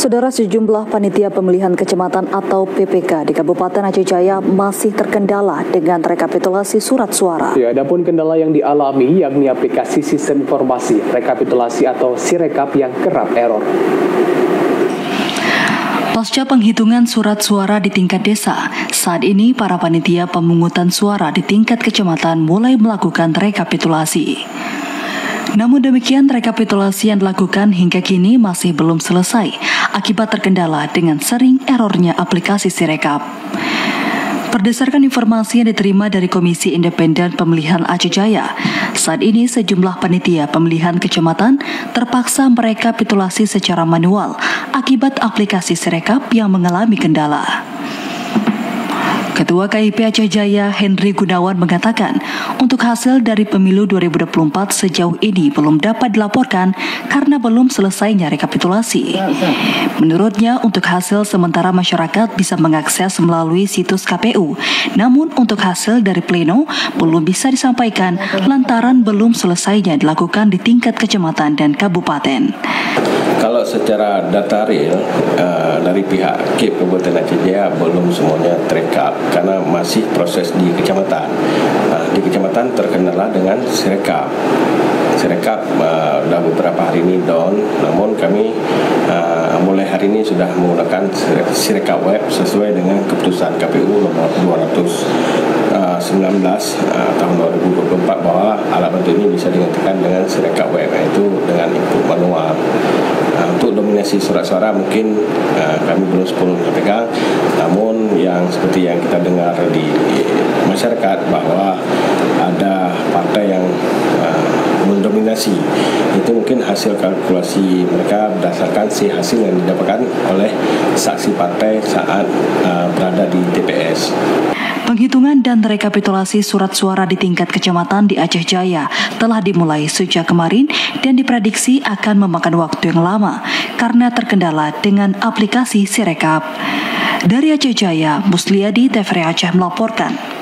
Saudara, sejumlah panitia pemilihan kecamatan atau PPK di Kabupaten Aceh Jaya masih terkendala dengan rekapitulasi surat suara. Ya, adapun kendala yang dialami yakni aplikasi sistem informasi rekapitulasi atau Sirekap yang kerap error. Pasca penghitungan surat suara di tingkat desa, saat ini para panitia pemungutan suara di tingkat kecamatan mulai melakukan rekapitulasi. Namun demikian, rekapitulasi yang dilakukan hingga kini masih belum selesai akibat terkendala dengan sering errornya aplikasi Sirekap. Berdasarkan informasi yang diterima dari Komisi Independen Pemilihan Aceh Jaya, saat ini sejumlah panitia pemilihan kecamatan terpaksa merekapitulasi secara manual akibat aplikasi Sirekap yang mengalami kendala. Ketua KIP Aceh Jaya, Henry Gunawan, mengatakan untuk hasil dari pemilu 2024 sejauh ini belum dapat dilaporkan karena belum selesainya rekapitulasi. Menurutnya, untuk hasil sementara masyarakat bisa mengakses melalui situs KPU, namun untuk hasil dari pleno belum bisa disampaikan lantaran belum selesainya dilakukan di tingkat kecamatan dan kabupaten. Kalau secara data real dari pihak KIP Kabupaten Aceh Jaya belum semuanya terekap karena masih proses di kecamatan. Di kecamatan terkendala dengan Sirekap. Sirekap sudah beberapa hari ini down, namun kami mulai hari ini sudah menggunakan Sirekap web sesuai dengan keputusan KPU nomor 219 tahun 2024 bahwa alat bantu ini bisa digantikan dengan Sirekap web, yaitu dengan input manual. Untuk dominasi surat suara mungkin kami belum sepenuhnya pegang, namun yang seperti yang kita dengar di masyarakat bahwa ada partai yang mendominasi, itu mungkin hasil kalkulasi mereka berdasarkan hasil yang didapatkan oleh saksi partai saat berada di TPS. Penghitungan dan rekapitulasi surat suara di tingkat kecamatan di Aceh Jaya telah dimulai sejak kemarin dan diprediksi akan memakan waktu yang lama karena terkendala dengan aplikasi Sirekap. Dari Aceh Jaya, Musliadi, TVRI Aceh melaporkan.